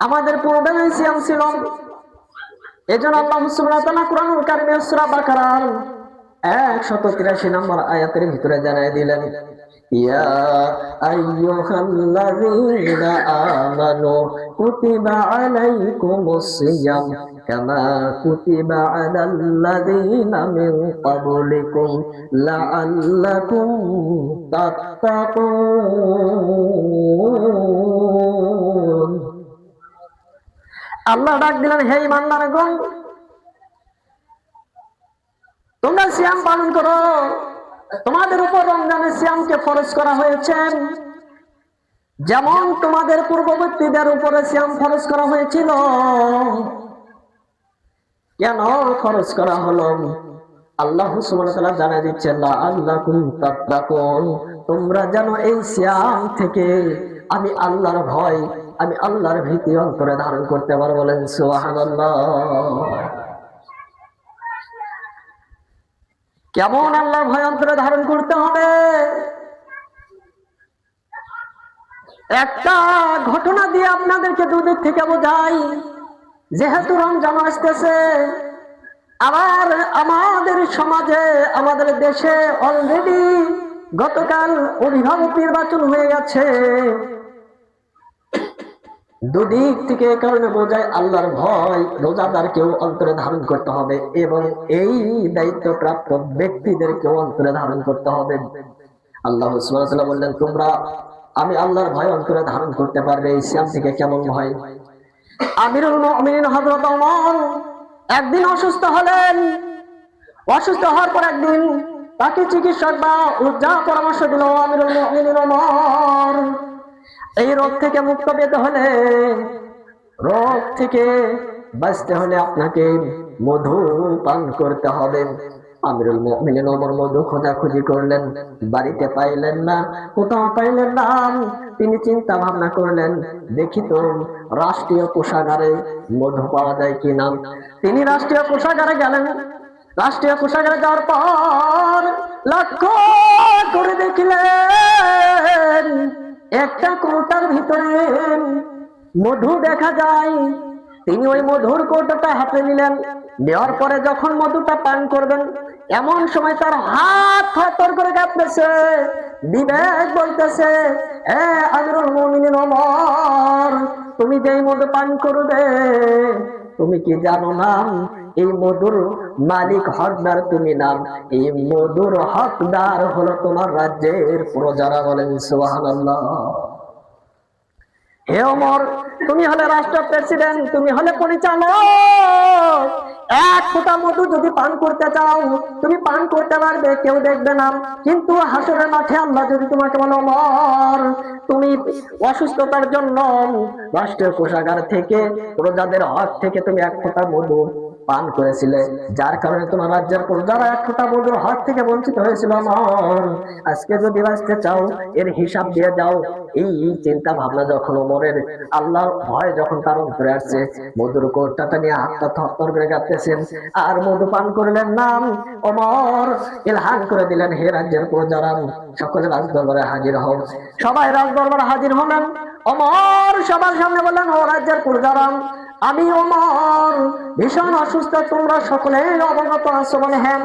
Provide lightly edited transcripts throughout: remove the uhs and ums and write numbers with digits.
আমাদের পূর্বে সিয়াম ছিল। এজন্য আল্লাহ সুবহানাহু ওয়া তাআলা কুরআনুল কারীমের সূরা বাকারার 183 নম্বর আয়াতের ভিতরে জানাই দিলেন, ইয়া আইয়ুহাল্লাযীনা আমানু কুতিবা আলাইকুমুস সিয়াম কামা কুতিবা আলাল্লাযীনা মিন ক্বাবলিকুম লাআল্লাকুম তাত্তাকুন। আল্লাহ ডাক দিলেন, হে ঈমানদারগণ, তোমরা সিয়াম পালন করো। তোমাদের উপর রমজানের সিয়ামকে ফরজ করা হয়েছে, যেমন তোমাদের পূর্ববর্তীদের উপরে সিয়াম ফরজ করা হয়েছিল। কেন ফরজ করা হলো? আল্লাহ সুবহানাহু ওয়া তাআলা জানাই দিচ্ছেন, লাআল্লাকুম তাত্তাকুন, তোমরা যেন এই সিয়াম থেকে আমি আল্লাহর ভয়, আমি আল্লাহর ভীতি অন্তরে ধারণ করতে পারো। বলেন সুবহানাল্লাহ। কেমন আল্লাহর ভয় অন্তরে ধারণ করতে হবে? একটা ঘটনা দিয়ে আপনাদেরকে দুদিক থেকে বোঝাই। যেহেতু রমজান আসতেছে, আবার আমাদের সমাজে, আমাদের দেশে অলরেডি গতকাল অভিভাবক নির্বাচন হয়ে গেছে। দুদিক থেকে কারণে বোঝায় আল্লাহর ভয় রোজাদারকেও অন্তরে ধারণ করতে হবে এবং এই দায়িত্বপ্রাপ্ত ব্যক্তিদেরকেও অন্তরে ধারণ করতে হবে। আল্লাহ সুবহানাহু ওয়া তাআলা বললেন, তোমরা আমি আল্লাহর ভয় অন্তরে ধারণ করতে পারবে। এই সিয়াম থেকে কেমন ভয়? আমিরুল মুমিনিন হযরত ওমর একদিন অসুস্থ হলেন। অসুস্থ হওয়ার পর একদিন তাকে চিকিৎসকরা যা পরামর্শ দিল, আমিরুল মুমিনিন ওমর, এই রোগ থেকে মুক্ত পেতে হলে, রোগ থেকে বাঁচতে হলে আপনাকে মধু পান করতে হবে। আমিরুল মুমিনিন ওমর মধু খোঁজাখুঁজি করলেন, বাড়িতে পাইলেন না, কোথাও পাইলেন না। তিনি চিন্তা ভাবনা করলেন, দেখি তো রাষ্ট্রীয় কোষাগারে মধু পাওয়া যায় কিনা। তিনি রাষ্ট্রীয় কোষাগারে গেলেন। রাষ্ট্রীয় কোষাগারে যাওয়ার পর লক্ষ্য করে দেখলেন একটা কৌটার ভিতরে মধু দেখা যায়। তিনি ওই মধুর কৌটাটা হাতে নিলেন। নেওয়ার পরে যখন মধুটা পান করবেন, এমন সময় তার হাত থরথর করে কাঁপতেছে। বিবেক বলতেছে, এ আমিরুল মুমিনিন ওমর, তুমি যেই মধু পান করবে, তুমি কি জানো না এই মধুর মালিক হকদার তুমি না? এই মধুর হকদার হলো তোমার রাজ্যের প্রজারা। বলেন সুবহানাল্লাহ। হে ওমর, তুমি হলে রাষ্ট্র প্রেসিডেন্ট, তুমি হলে পরিচালক। এক ফোঁটা মধু যদি পান করতে চাও, তুমি পান করতে পারবে, কেউ দেখবে না। কিন্তু হাসরের মাঠে আল্লাহ যদি তোমাকে বলে, ওমর, তুমি অসুস্থতার জন্য রাষ্ট্রীয় কোষাগার থেকে, প্রজাদের হক থেকে তুমি এক ফোঁটা মধু পান করেছিলে, যার কারণে তোমার রাজ্যের প্রজারা এক ফোঁটা মধুর হক থেকে বঞ্চিত হয়েছিল, ওমর, আজকে যদি বাঁচতে চাও এর হিসাব দিয়ে যাও। এই চিন্তা ভাবনা যখন ওমরের, আল্লাহর ভয় যখন তার অন্তরে আসছে, মধুর কোটাটা নিয়ে হাতটা থরথর করে কাঁপতেছেন আর মধু পান করলেন না। ওমর ইলহান করে দিলেন, হে রাজ্যের প্রজারা, সকলে রাজদরবারে হাজির হও। সবাই রাজদরবারে হাজির হলেন। ওমর সবার সামনে বললেন, ও রাজ্যের প্রজারা, আমি ওমর ভীষণ অসুস্থ, তোমরা সকলে অবগত আছো? বলে, হ্যাঁ।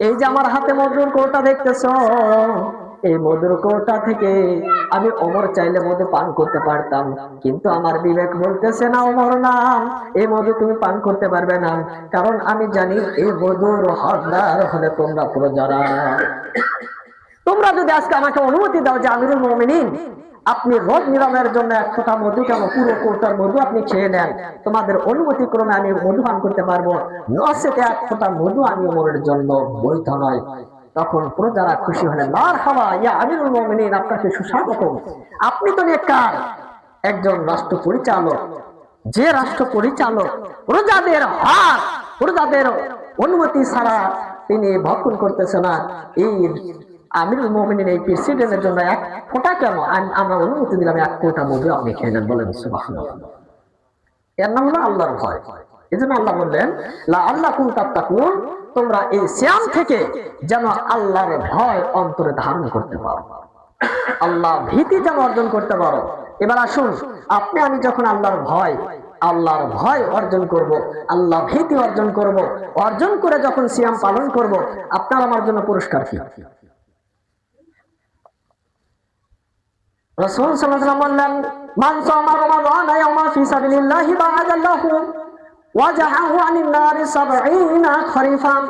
এই যে আমার হাতে মধুর কৌটা দেখতেছ, এই মধুর কৌটা থেকে আমি ওমর চাইলে মধু পান করতে পারতাম, কিন্তু আমার বিবেক বলতেছে না, ওমর না, এই মধু তুমি পান করতে পারবে না, কারণ আমি জানি এই মধুর হকদার হলে তোমরা প্রজারা। তোমরা যদি আজকে আমাকে অনুমতি দাও যে আমিরুল মুমিনিন, আপনি রোগ নিরাময়ের জন্য এক ফোঁটা মধু, কেন পুরো কৌটার মধু আপনি খেয়ে নেন, তোমাদের অনুমতি ক্রমে আমি মধু পান করতে পারবো, নচেতে এক ফোঁটা মধু আমি ওমরের জন্য বৈধ নয়। তখন প্রজারা খুশি হলেন, মারহাবা ইয়া আমিরুল মুমিনিন, আপনাকে সুস্বাগতম। আপনি তো নেককার একজন রাষ্ট্র পরিচালক, যে রাষ্ট্র পরিচালক প্রজাদের হক, প্রজাদের অনুমতি ছাড়া তিনি ভক্ষণ করতেছে না, এই আমিরুল মুমিনিন এই প্রেসিডেন্টের জন্য এক ফোঁটা কেন, আমরা অনুমতি দিলাম, এক ফোঁটা মধু আপনি খেয়ে নেন। বলেন সুবহানাল্লাহ। এর নাম হলো আল্লাহর ভয়। এই জন্য আল্লাহ বললেন, লাআল্লাকুম তাত্তাকুন, তোমরা এই সিয়াম থেকে যেন আল্লাহর ভয় অন্তরে ধারণ করতে পারো, আল্লাহ ভীতি যেন অর্জন করতে পারো, এবার আসুন, আপনি আমি যখন আল্লাহর ভয় অর্জন করব, আল্লাহ ভীতি অর্জন করব, অর্জন করে যখন সিয়াম পালন করব, আপনার আমার জন্য পুরস্কার কি? রাসূল সাল্লাল্লাহু আলাইহি ওয়াসাল্লাম বললেন, মান সামা রমাদানা ইয়াওমান ফি সাবিলিল্লাহি বা'আদাল্লাহু ওয়াজহাহু আনিন নারি ৭০ খরিফান।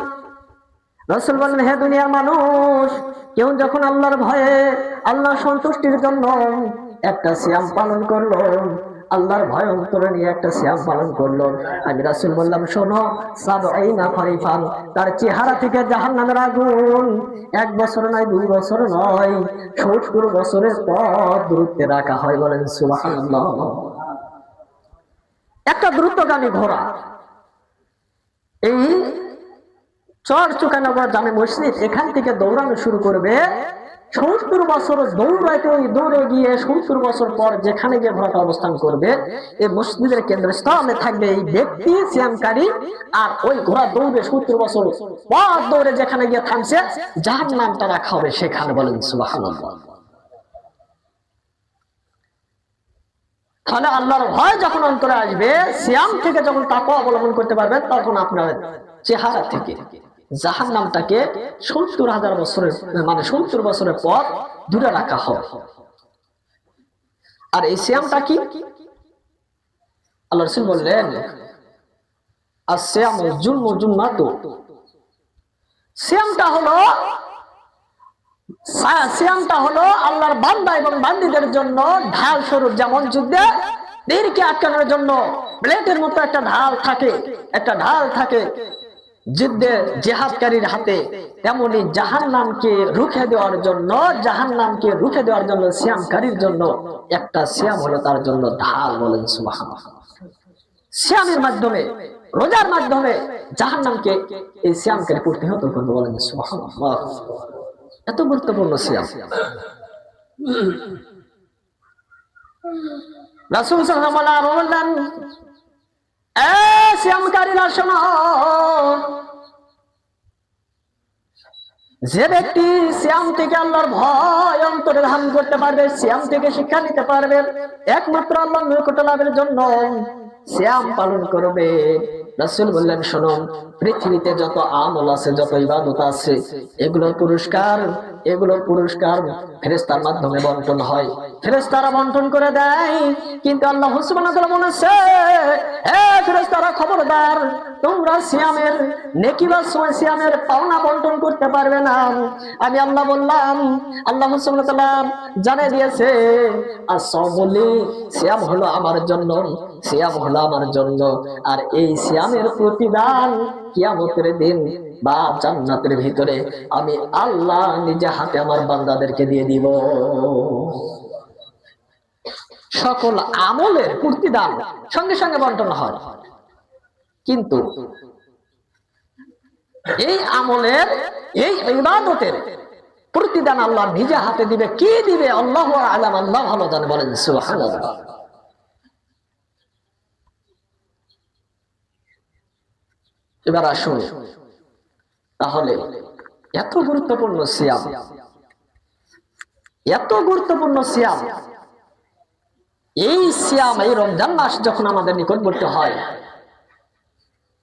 রাসূল বললেন, হে দুনিয়ার মানুষ, কেউ যখন আল্লাহর ভয়ে, আল্লাহর সন্তুষ্টির জন্য একটা সিয়াম পালন করলো, আল্লাহর ভয় অন্তরে নিয়ে একটা সিয়াম পালন করলো, আমি রাসূল বললাম, শোনো, ৭০ খরিফান, তার চেহারা থেকে জাহান্নামের আগুন ১ বছর নয়, ২ বছর নয়, ৭০ বছরের পথ দূরত্বে রাখা হয়। বলেন সুবহানাল্লাহ। একটা দ্রুতগামী ঘোড়া এই চরচুকানগর জামে মসজিদ এখান থেকে দৌড়ানো শুরু করবে, ৭০ বছর দৌড়ে গিয়ে ৭০ বছর পর যেখানে গিয়ে ঘোড়াটা অবস্থান করবে, এই মসজিদের কেন্দ্রস্থলে থাকবে এই ব্যক্তি সিয়ামকারী, আর ওই ঘোড়া দৌড়ে ৭০ বছর পর দৌড়ে যেখানে গিয়ে থামছে, জাহান্নামটা রাখা হবে সেখানে। বলেন সুবহানাল্লাহ। তাহলে আল্লাহর ভয় যখন অন্তরে আসবে, সিয়াম থেকে যখন তাকওয়া অবলম্বন করতে পারবেন, তখন আপনার চেহারা থেকে জাহান্নামটাকে ৭০,০০০ বছরের ৭০ বছরের পর দূরে রাখা হয়। আর এই সিয়ামটা কি? আল্লাহ রাসূল বললেন, as-siyamu junnatu। সিয়ামটা হলো আল্লাহর বান্দা এবং বান্দীদের জন্য ঢাল স্বরূপ। যেমন যুদ্ধে তীরকে আটকানোর জন্য প্লেটের মতো একটা ঢাল থাকে যুদ্ধে জিহাদকারীর হাতে, তেমনি জাহান্নামকে রুখে দেওয়ার জন্য সিয়ামকারীর জন্য একটা সিয়াম হলো তার জন্য ঢাল। বলেন সুবহানাল্লাহ। সিয়ামের মাধ্যমে, রোজার মাধ্যমে জাহান্নামকে এই সিয়ামকারী প্রতিহত করবে। বলেন সুবহানাল্লাহ। এত গুরুত্বপূর্ণ সিয়াম। রাসূল সাল্লাল্লাহু আলাইহি ওয়াসাল্লাম বললেন, এ সিয়ামকারীরা শোনো, যে ব্যক্তি সিয়াম থেকে আল্লাহর ভয় অন্তরে ধারণ করতে পারবে, সিয়াম থেকে শিক্ষা নিতে পারবে, একমাত্র আল্লাহর নৈকট্য লাভের জন্য সিয়াম পালন করবে। রাসূল বললেন, শোনো, পৃথিবীতে যত আমল আছে, যত ইবাদত আছে, এগুলোর পুরস্কার ফেরেশতার মাধ্যমে বন্টন হয়, ফেরেশতারা বন্টন করে দেয়। কিন্তু আল্লাহ সুবহানাহু ওয়া তাআলা বলেছে, হে ফেরেশতারা, খবরদার, তোমরা সিয়ামের নেকি বা সিয়ামের পাওনা বন্টন করতে পারবে না। আমি আল্লাহ বললাম, আল্লাহ সুবহানাহু ওয়া তাআলা জানিয়ে দিয়েছে, as-সাওমুলি, সিয়াম হলো আমার জন্য, আর এই সিয়ামের প্রতিদান কিয়ামতের দিন বা জান্নাতের ভিতরে আমি আল্লাহ নিজে হাতে আমার বান্দাদেরকে দিয়ে দিব। সকল আমলের প্রতিদান সঙ্গে সঙ্গে বন্টন হয়, কিন্তু এই আমলের, এই ইবাদতের প্রতিদান আল্লাহ নিজে হাতে দিবে। কি দিবে? আল্লাহু আ'লাম, আল্লাহ ভালো জানে। বলেন সুবহানাল্লাহ। এবার আসুন, তাহলে এত গুরুত্বপূর্ণ সিয়াম, এই সিয়াম, এই রমজান মাস যখন আমাদের নিকটবর্তী হয়,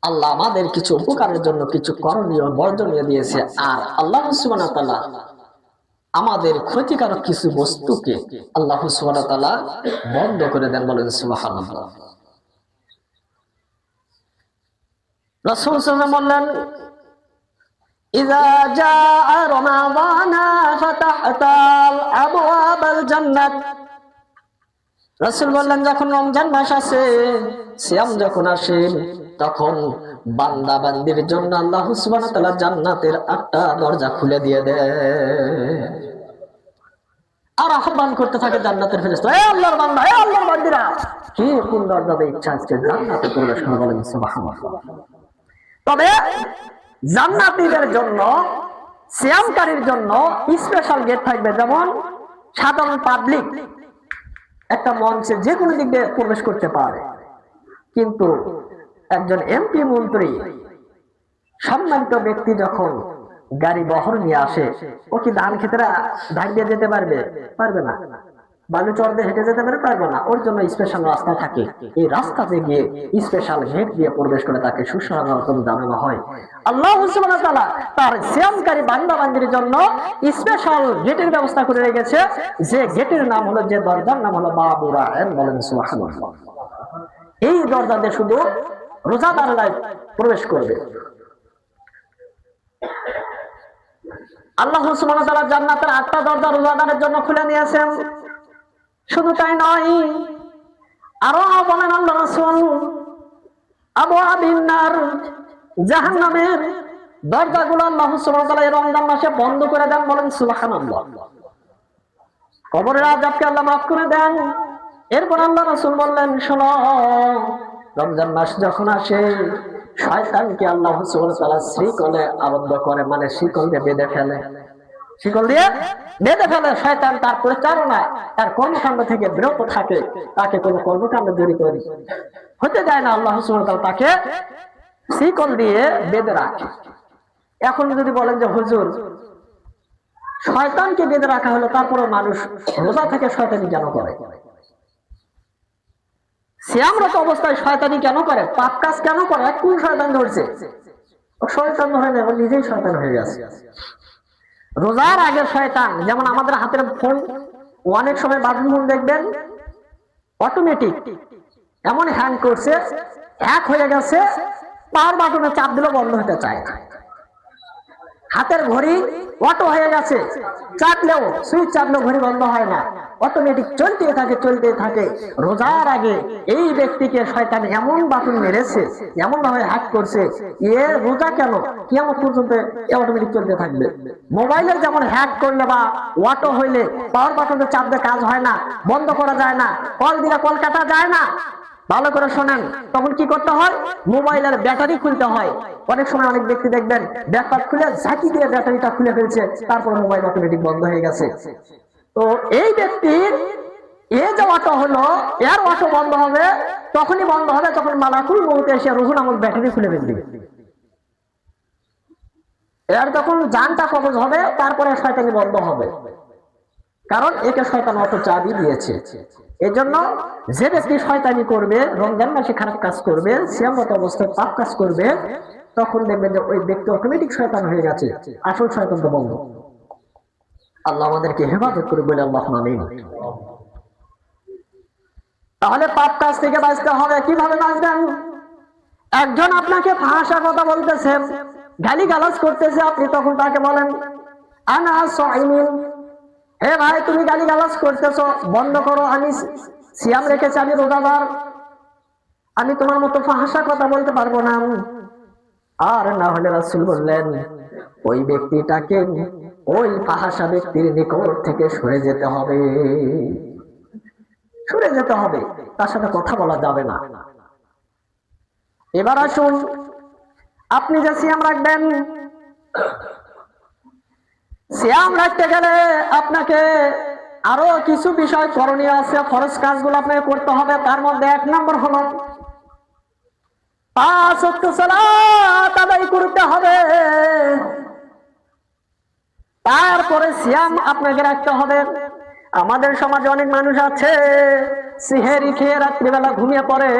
আল্লাহ আমাদের কিছু উপকারের জন্য কিছু করণীয় বর্জনীয় দিয়েছে, আর আল্লাহ সুবহানাহু ওয়া তাআলা আমাদের ক্ষতিকারক কিছু বস্তুকে আল্লাহ সুবহানাহু ওয়া তাআলা বন্ধ করে দেন। বলেন সুবহানাল্লাহ। রাসূল সাল্লাল্লাহু আলাইহি ওয়াসাল্লাম বললেন, ইযা জাআ রমাদানা ফাতাহতাল আবওয়াবাল জান্নাত। রাসূল বললেন, যখন রমজান মাস আসে, সিয়াম যখন আসে, তখন বান্দা বান্দির জন্য আল্লাহ সুবহানাহু ওয়া তাআলা জান্নাতের ৮টা দরজা খুলে দিয়ে দেয়, আর আহ্বান করতে থাকে জান্নাতের ফেরেশতা, হে আল্লাহর বান্দা, হে আল্লাহর বান্দিরা, কি কোন দরজাতে ইচ্ছা আজকে জান্নাতে প্রবেশ করো। বলেন সুবহানাল্লাহ। তবে জান্নাতীদের জন্য, সিয়ামকারীর জন্য স্পেশাল গেট থাকবে। যেমন সাধারণ পাবলিক একটা মঞ্চে যে কোনো দিক দিয়ে প্রবেশ করতে পারে, কিন্তু একজন এমপি, মন্ত্রী, সম্মানিত ব্যক্তি যখন গাড়ি বহর নিয়ে আসে, ও কি ধান ক্ষেতেরা ধান দিয়ে যেতে পারবে? পারবে না। বালু চর দিয়ে হেঁটে যেতে পারবে না, ওর জন্য স্পেশাল রাস্তা থাকে। এই রাস্তাতে গিয়ে স্পেশাল গেট দিয়ে প্রবেশ করে তাকে সুস্বাগতম জানানো হয়। আল্লাহ সুবহানাহু ওয়া তাআলা তার সিয়ামকারী বান্দা বান্দির জন্য স্পেশাল গেটের ব্যবস্থা করে রেখেছে, যে গেটের নাম হলো, যে দরজার নাম হলো বাবু রায়্যান। বলেন সুবহানাল্লাহ। এই দরজা দিয়ে শুধু রোজাদাররাই প্রবেশ করবে। আল্লাহ সুবহানাহু ওয়া তাআলা জান্নাতের 8টা দরজা রোজাদারের জন্য খুলে নিয়েছেন। শুধু তাই নয়, আরো বলেন আল্লাহ রাসূল, আবওয়াবিন নার, জাহান্নামের দরজাগুলো আল্লাহ সুবহানাহু ওয়া তাআলা এই রমজান মাসে বন্ধ করে দেন। বলেন সুবহানাল্লাহ। কবরের আযাবকে আল্লাহ মাফ করে দেন। এরপর আল্লাহ রাসূল বললেন, শোনো, রমজান মাস যখন আসে শয়তানকে আল্লাহ সুবহানাহু ওয়া তাআলা শিকলে আবদ্ধ করে, মানে শিকল দিয়ে বেঁধে ফেলে। শিকল দিয়ে বেঁধে ফেলে। শয়তান তার প্রচারণা, তার কর্মকাণ্ড থেকে বিরত থাকে, তাকে কোনো কর্মকাণ্ড জড়িত হতে দেয় না। আল্লাহ সুবহানাহু ওয়া তাআলা তাকে শিকল দিয়ে বেঁধে রাখে। এখন যদি বলেন যে হুজুর, শয়তানকে বেঁধে রাখা হলো, তারপরে মানুষ রোজা থেকে শয়তানি কেন করে? সিয়ামরত অবস্থায় শয়তানি কেন করে? পাপ কাজ কেন করে? কোন শয়তান ধরছে? শয়তান ধরে না, নিজেই শয়তান হয়ে গেছে। রোজার আগে শয়তান, যেমন আমাদের হাতের ফোন, অনেক সময় বাটন ফোন দেখবেন অটোমেটিক এমন হ্যাং করছে, হ্যাক হয়ে গেছে, পাওয়ার বাটনে চাপ দিলেও বন্ধ হতে চায় না। হাতের ঘড়ি অটো হয়ে গেছে, চাপলেও, সুইচ চাপলেও ঘড়ি বন্ধ হয় না, অটোমেটিক চলতে থাকে। রোজার আগে এই ব্যক্তিকে শয়তান এমন বাটন মেরেছে, এমন ভাবে হ্যাক করছে, এর রোজা কেন কিয়ামত পর্যন্ত অটোমেটিক চলতে থাকবে। মোবাইলের যেমন হ্যাক করলে বা অটো হইলে পাওয়ার বাটনে চাপ দিয়ে কাজ হয় না, বন্ধ করা যায় না, কল দিলে কল কাটা যায় না। ভালো করে শোনেন, তখন কি করতে হয়? মোবাইলের ব্যাটারি খুলতে হয়। অনেক সময় অনেক ব্যক্তি দেখবেন ব্যাটারি খুলে ঝাঁকি দিয়ে ব্যাটারিটা খুলে ফেলছে, তারপর মোবাইল অটোমেটিক বন্ধ হয়ে গেছে। তো এই ব্যক্তির যে অটো হলো, এর অটো বন্ধ হবে, তখনই বন্ধ হবে যখন মালাকুল মউত এসে রুহুল নামক ব্যাটারি খুলে ফেলবে। এর যখন জানটা কবজ হবে, তারপরে শয়তানি বন্ধ হবে, কারণ একে শয়তান অটো চাবি দিয়েছে। এই জন্য যে ব্যক্তি শয়তানি করবে, রমজান মাসে খারাপ কাজ করবে, সিয়ামরত অবস্থায় পাপ কাজ করবে, তখন দেখবেন যে ওই ব্যক্তি অটোমেটিক শয়তান হয়ে গেছে, আসল শয়তান তো বন্ধ। আল্লাহ আমাদেরকে হেফাজত করে, বলে আল্লাহুম্মা আমিন। তাহলে পাপ কাজ থেকে বাঁচতে হবে। কিভাবে বাঁচবেন? একজন আপনাকে ফাঁসা কথা বলতেছে, গালিগালাজ করতেছে, আপনি তখন তাকে বলেন, আনা সাইমিন, হে ভাই, তুমি গালিগালাজ করতেছো, বন্ধ করো, আমি সিয়াম রেখেছি, আমি রোজাদার, আমি তোমার মতো ফাঁসা কথা বলতে পারবো না। আর না হলে রাসূল বললেন, ওই ব্যক্তিটাকে ওই ফাঁসা ব্যক্তির নিকট থেকে সরে যেতে হবে, সরে যেতে হবে, তার সাথে কথা বলা যাবে না। এবার আসুন, আপনি যে সিয়াম রাখবেন, সিয়াম রাখতে গেলে আপনাকে আরো কিছু বিষয় করণীয় আছে, ফরজ কাজগুলো আপনাকে করতে হবে। তার মধ্যে 1 নম্বর হলো 5 ওয়াক্ত সালাত আদায় করতে হবে। তারপরে সিয়াম আপনাকে রাখতে হবে। আমাদের সমাজে অনেক মানুষ আছে, সিহেরি খেয়ে রাত্রিবেলা ঘুমিয়ে পড়ে,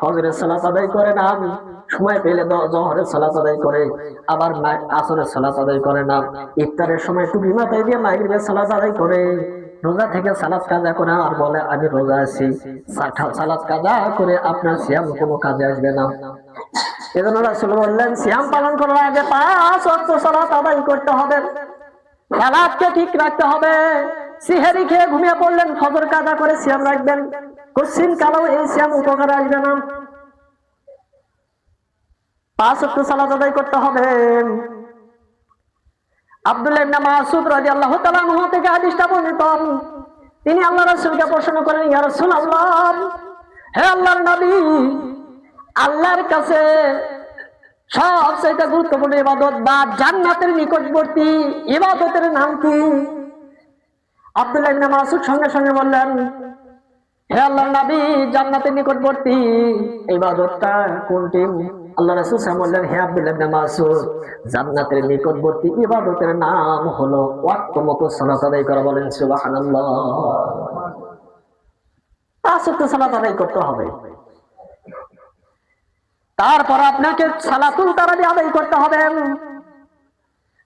ফজরের সালাত আদায় করে না, সময় পেলে জোহরের সালাত আদায় করে, আবার আসরের সালাত আদায় করে না, ইফতারের সময় টুপি মাথায় দিয়ে মাগরিবের সালাত আদায় করে, রোজা থেকে সালাত কাজা করে আর বলে আমি রোজা আছি। সালাত কাজা করে আপনার সিয়াম কোনো কাজে আসবে না। এজন্য রাসূল বললেন, সিয়াম পালন করার আগে 5 ওয়াক্ত সালাত আদায় করতে হবে, সালাতকে ঠিক রাখতে হবে। সিহেরি খেয়ে ঘুমিয়ে পড়লেন, ফজর কাজা করে সিয়াম রাখবেন, কোশ্চিন কালেও এই সিয়াম উপকারে আসবে না। 5 ওয়াক্ত সালাত আদায় করতে হবে। আব্দুল্লাহ ইবনে মাসউদ রাদিয়াল্লাহু তাআলা আনহু থেকে হাদিসটা বর্ণিত, তিনি আল্লাহ রাসূলকে প্রশ্ন করেন, ইয়া রাসূলুল্লাহ, হে আল্লাহর নবী, আল্লাহর কাছে সবচেয়ে গুরুত্বপূর্ণ ইবাদত বা জান্নাতের নিকটবর্তী ইবাদতের নাম কি? আব্দুল্লাহ ইবনে মাসউদ সঙ্গে সঙ্গে বললেন, হে আল্লাহর নবী, জান্নাতের নিকটবর্তী ইবাদতটা কোনটি? আল্লাহ রাসূল সাল্লাল্লাহু আলাইহি ওয়াসাল্লাম বললেন, হে আব্দুল্লাহ ইবনে মাসউদ, জান্নাতের নিকটবর্তী ইবাদতের নাম হলো ওয়াক্ত মতো সালাত আদায় করা। বলেন সুবহানাল্লাহ। 5 ওয়াক্ত সালাত আদায় করতে হবে। তারপর আপনাকে সালাতুল তারাবি আদায় করতে হবে।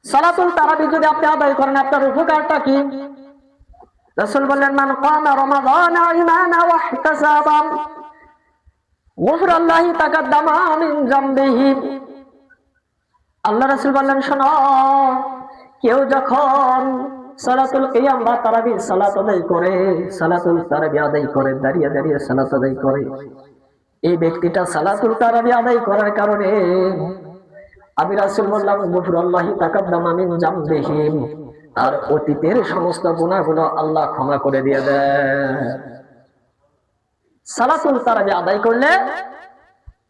সালাতুল তারাবি যদি আপনি আদায় করেন, আপনার উপকারটা কি? রাসূল বললেন, মান কামা রমাদানা ঈমানান ওয়া ইহতিসাবান গুফিরা লাহু তাকাদ্দামা মিন যামবিহি। আল্লাহ রাসূল বললেন, শোনো, কেউ যখন সালাতুল কিয়াম বা তারাবি সালাত আদায় করে, সালাতুল তারাবি আদায় করে, দাঁড়িয়ে দাঁড়িয়ে সালাত আদায় করে, এই ব্যক্তিটা সালাতুল তারাবি আদায় করার কারণে আমি রাসূল বললাম, গুফিরা লাহু তাকাদ্দামা মিন যামবিহি, আর অতীতের সমস্ত গুনাহগুলো আল্লাহ ক্ষমা করে দিয়ে দেয়। সালাতুল তারাবি আদায় করলে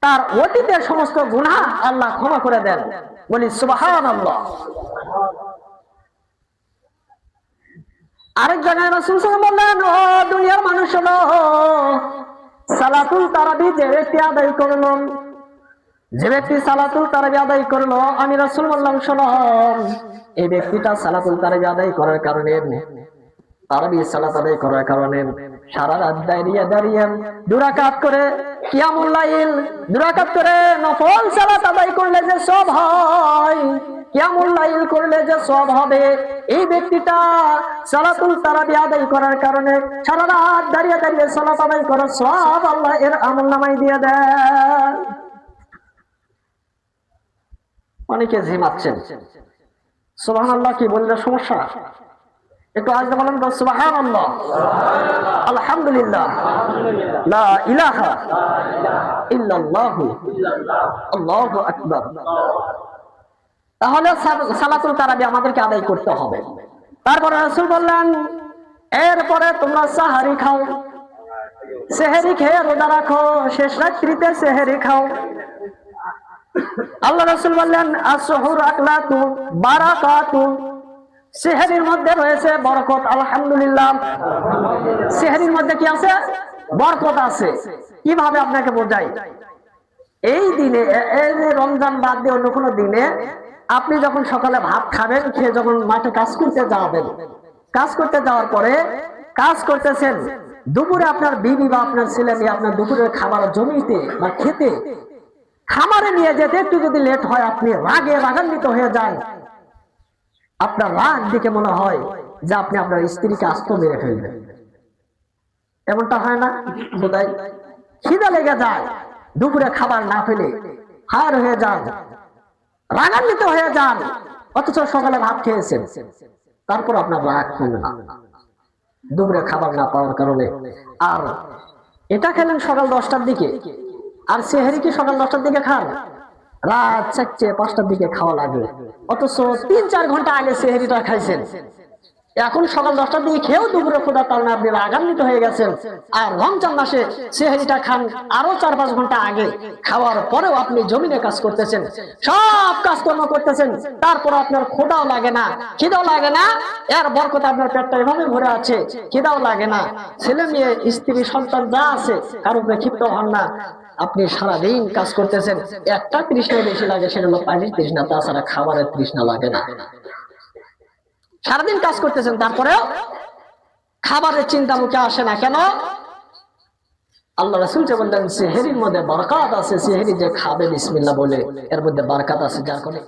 তার অতীতের সমস্ত গুনাহ আল্লাহ ক্ষমা করে দেন। বলি সুবহানাল্লাহ। আরেক জায়গায় রাসূল সাল্লাল্লাহু আলাইহি ওয়াসাল্লাম বললেন, ও দুনিয়ার মানুষ হলো, সালাতুল তারাবি যে ব্যক্তি আদায় করলো, যে ব্যক্তি সালাতুল তারাবি আদায় করলো, আমি রাসূল বললাম, শোনো, এই ব্যক্তিটা সালাতুল তারাবি আদায় করার কারণে, তারাবি সালাত আদায় করার কারণে সারা রাত দাঁড়িয়ে দাঁড়িয়ে 2 রাকাত করে কিয়ামুল লাইল, 2 রাকাত করে নফল সালাত আদায় করলে যে সওয়াব হয়, কিয়ামুল লাইল করলে যে সওয়াব হবে, এই ব্যক্তিটা সালাতুল তারাবি আদায় করার কারণে সারা রাত দাঁড়িয়ে দাঁড়িয়ে সালাত আদায় করার সওয়াব আল্লাহ এর আমলনামায় দিয়ে দেন। অনেকে ঝিমাচ্ছেন, সুবহানাল্লাহ কি বললে সমস্যা? একটু আজকে বলেন তো, সুবহানাল্লাহ, আলহামদুলিল্লাহ, লা ইলাহা ইল্লাল্লাহ, আল্লাহু আকবার। তাহলে সালাতুল তারাবি আমাদেরকে আদায় করতে হবে। তারপরে রাসূল বললেন, এরপরে তোমরা সাহারি খাও, সেহরি খেয়ে রোজা রাখো, শেষ রাত্রিতে সেহরি খাও। আল্লাহ রাসূল বললেন, আস-সুহুর আকলাতু বারাকাতু, সেহরির মধ্যে রয়েছে বরকত। আলহামদুলিল্লাহ, সেহরির মধ্যে কি আছে? বরকত আছে। কিভাবে আপনাকে বোঝাই? এই দিনে, এই যে রমজান বাদ দিয়ে অন্য কোনো দিনে আপনি যখন সকালে ভাত খাবেন, খেয়ে যখন মাঠে কাজ করতে যাবেন, কাজ করতে যাওয়ার পরে কাজ করতেছেন, দুপুরে আপনার বিবি বা আপনার ছেলে মেয়ে আপনার দুপুরের খাবার জমিতে বা খেতে খামারে নিয়ে যেতে একটু যদি লেট হয়, আপনি রাগে রাগান্বিত হয়ে যান। আপনার রাগ দেখে মনে হয় যে আপনি আপনার স্ত্রীকে আস্ত মেরে ফেলবেন। এমনটা হয় না? খোদাই, খিদা লেগে যায়, দুপুরে খাবার না পেলে হার হয়ে যান, রাগান্বিত হয়ে যান, অথচ সকালে ভাত খেয়েছেন, তারপর আপনার রাগ কমে না দুপুরে খাবার না পাওয়ার কারণে। আর এটা খেলেন সকাল 10টার দিকে, আর সেহরি কি সকাল 10টার দিকে খান? রাত 4টে 5টার দিকে খাওয়া লাগে, অথচ 3-4 ঘন্টা আগে সেহরিটা খাইছেন। এখন সকাল 10টার দিকে খেয়েও দুপুরে ক্ষুধা কারণে আপনি রাগান্বিত হয়ে গেছেন। আর রমজান মাসে সেহরিটা খান আরো 4-5 ঘন্টা আগে, খাওয়ার পরেও আপনি জমিনে কাজ করতেছেন, সব কাজকর্ম করতেছেন, তারপর আপনার ক্ষুধাও লাগে না, খিদাও লাগে না। এর বরকত আপনার পেটটা এভাবে ভরে আছে, খিদাও লাগে না, ছেলে মেয়ে স্ত্রী সন্তান যা আছে কারো উপরে ক্ষিপ্ত হন না। আপনি সারাদিন কাজ করতেছেন, একটা তৃষ্ণা বেশি লাগে, সেটা হলো পানির তৃষ্ণা, তাছাড়া খাবারের তৃষ্ণা লাগে না। সারাদিন কাজ করতেছেন, তারপরেও খাবারের চিন্তা মুখে আসে না। কেন? আল্লাহ রাসূল যে বললেন, সেহরির মধ্যে বরকত আছে, সেহরি যে খাবে বিসমিল্লাহ বলে, এর মধ্যে বরকত আছে, যার কারণে